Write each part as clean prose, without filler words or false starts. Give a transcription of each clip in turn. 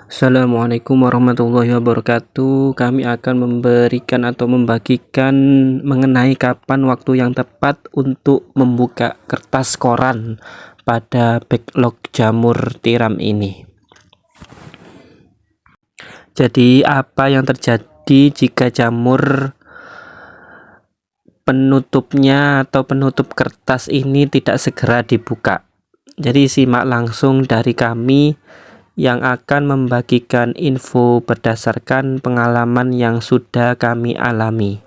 Assalamualaikum warahmatullahi wabarakatuh. Kami akan memberikan atau membagikan mengenai kapan waktu yang tepat untuk membuka kertas koran pada backlog jamur tiram ini. Jadi apa yang terjadi jika jamur penutupnya atau penutup kertas ini tidak segera dibuka? Jadi simak langsung dari kami yang akan membagikan info berdasarkan pengalaman yang sudah kami alami.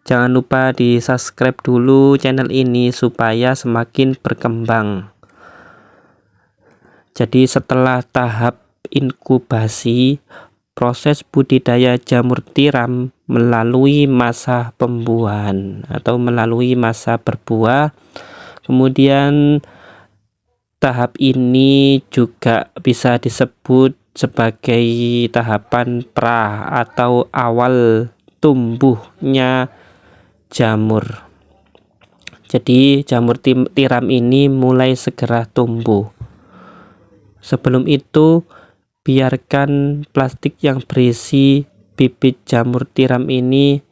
Jangan lupa di subscribe dulu channel ini supaya semakin berkembang. Jadi setelah tahap inkubasi, proses budidaya jamur tiram melalui masa pembuahan atau melalui masa berbuah. Kemudian tahap ini juga bisa disebut sebagai tahapan pra atau awal tumbuhnya jamur. Jadi jamur tiram ini mulai segera tumbuh. Sebelum itu, biarkan plastik yang berisi bibit jamur tiram ini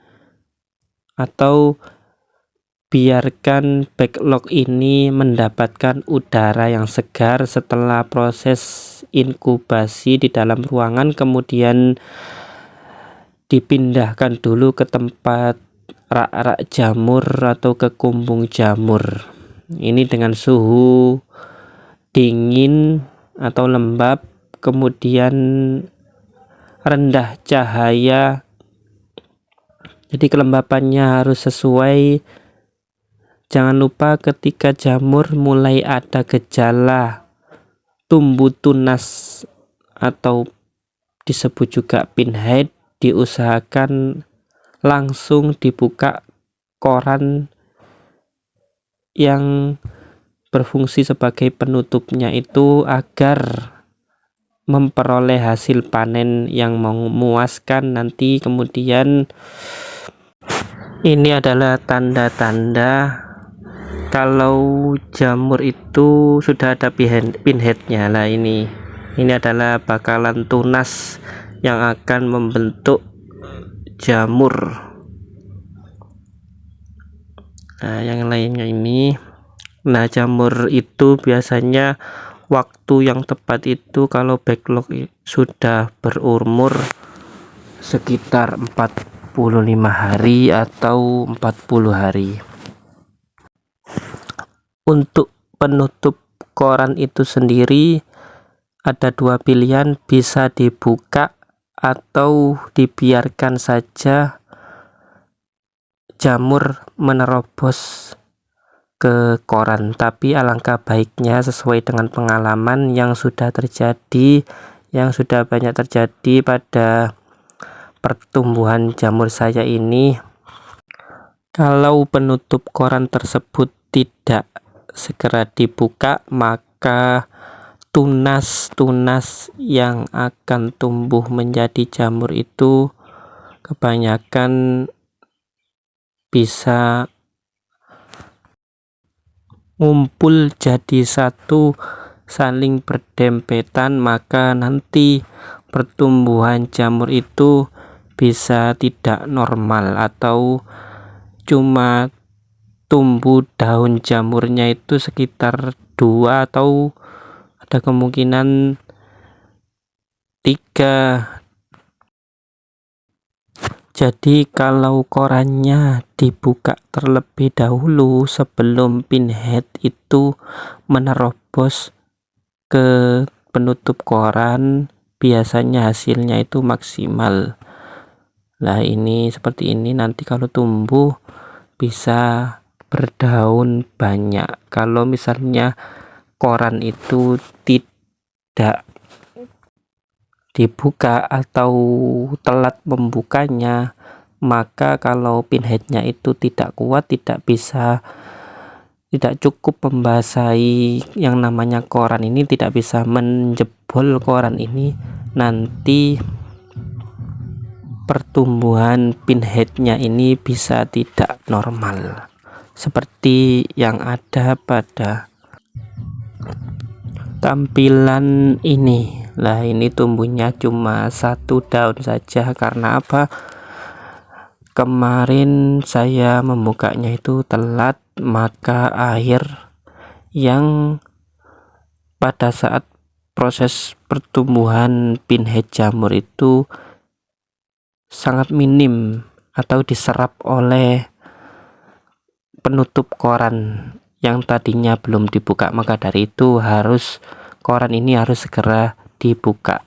atau biarkan backlog ini mendapatkan udara yang segar setelah proses inkubasi di dalam ruangan, kemudian dipindahkan dulu ke tempat rak-rak jamur atau ke kumbung jamur. Ini dengan suhu dingin atau lembab, kemudian rendah cahaya. Jadi kelembapannya harus sesuai. Jangan lupa ketika jamur mulai ada gejala tumbuh tunas atau disebut juga pinhead, diusahakan langsung dibuka koran yang berfungsi sebagai penutupnya itu agar memperoleh hasil panen yang memuaskan nanti. Kemudian ini adalah tanda-tanda kalau jamur itu sudah ada pinheadnya. Lah ini adalah bakalan tunas yang akan membentuk jamur. Nah, yang lainnya ini. Nah, jamur itu biasanya waktu yang tepat itu kalau backlog sudah berumur sekitar 45 hari atau 40 hari. Untuk penutup koran itu sendiri ada dua pilihan, bisa dibuka atau dibiarkan saja jamur menerobos ke koran. Tapi alangkah baiknya sesuai dengan pengalaman yang sudah terjadi, yang sudah banyak terjadi pada pertumbuhan jamur saya ini, kalau penutup koran tersebut tidak segera dibuka, maka tunas-tunas yang akan tumbuh menjadi jamur itu kebanyakan bisa ngumpul jadi satu, saling berdempetan, maka nanti pertumbuhan jamur itu bisa tidak normal atau cuma tumbuh daun jamurnya itu sekitar 2 atau ada kemungkinan 3. Jadi kalau korannya dibuka terlebih dahulu sebelum pinhead itu menerobos ke penutup koran, biasanya hasilnya itu maksimal. Lah ini seperti ini, nanti kalau tumbuh bisa berdaun banyak. Kalau misalnya koran itu tidak dibuka atau telat membukanya, maka kalau pinheadnya itu tidak kuat, tidak cukup membasahi yang namanya koran ini, tidak bisa menjebol koran ini, nanti pertumbuhan pinheadnya ini bisa tidak normal seperti yang ada pada tampilan ini. Lah ini tumbuhnya cuma satu daun saja. Karena apa? Kemarin saya membukanya itu telat, maka air yang pada saat proses pertumbuhan pinhead jamur itu sangat minim atau diserap oleh penutup koran yang tadinya belum dibuka. Maka dari itu koran ini harus segera dibuka.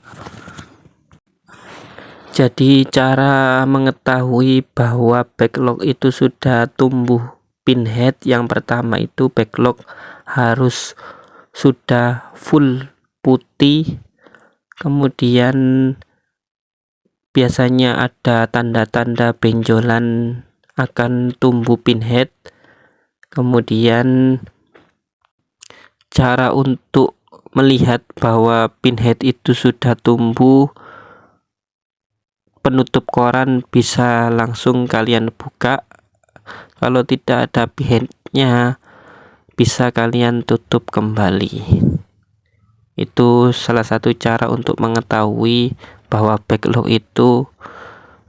Jadi cara mengetahui bahwa backlog itu sudah tumbuh pinhead, yang pertama itu backlog harus sudah full putih, kemudian biasanya ada tanda-tanda benjolan akan tumbuh pinhead. Kemudian cara untuk melihat bahwa pinhead itu sudah tumbuh, penutup koran bisa langsung kalian buka. Kalau tidak ada pinheadnya, bisa kalian tutup kembali. Itu salah satu cara untuk mengetahui bahwa backlog itu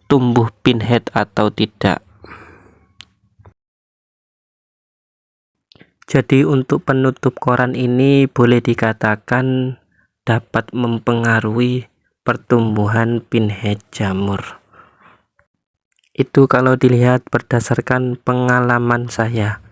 tumbuh pinhead atau tidak. Jadi untuk penutup koran ini boleh dikatakan dapat mempengaruhi pertumbuhan pinhead jamur. Itu kalau dilihat berdasarkan pengalaman saya.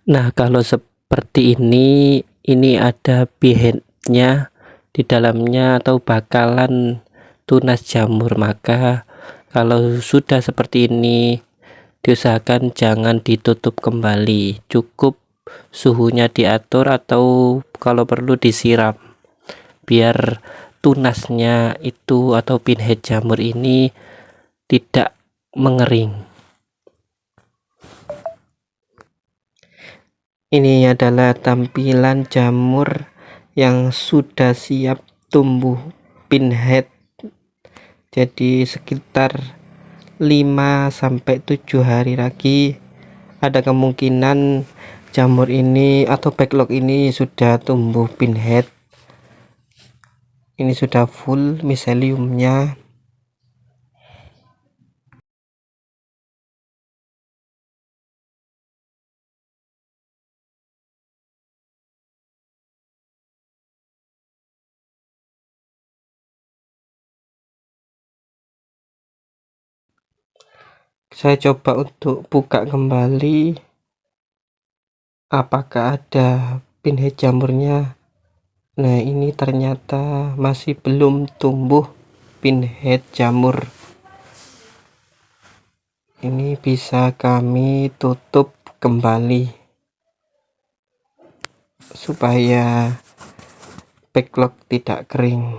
Nah, kalau seperti ini ada pinheadnya di dalamnya atau bakalan tunas jamur, maka kalau sudah seperti ini diusahakan jangan ditutup kembali, cukup suhunya diatur atau kalau perlu disiram biar tunasnya itu atau pinhead jamur ini tidak mengering. Ini adalah tampilan jamur yang sudah siap tumbuh pinhead. Jadi sekitar 5-7 hari lagi ada kemungkinan jamur ini atau backlog ini sudah tumbuh pinhead. Ini sudah full miseliumnya. Saya coba untuk buka kembali apakah ada pinhead jamurnya. Nah, ini ternyata masih belum tumbuh pinhead jamur. Ini bisa kami tutup kembali supaya backlog tidak kering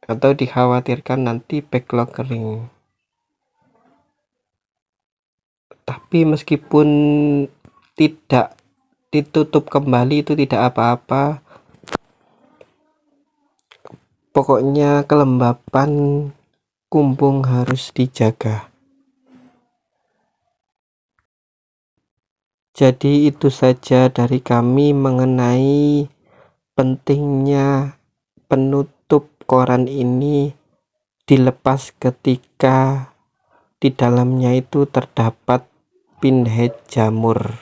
atau dikhawatirkan nanti backlog kering. Tapi meskipun tidak ditutup kembali itu tidak apa-apa, pokoknya kelembapan kumbung harus dijaga. Jadi itu saja dari kami mengenai pentingnya penutup koran ini dilepas ketika di dalamnya itu terdapat pinhead jamur.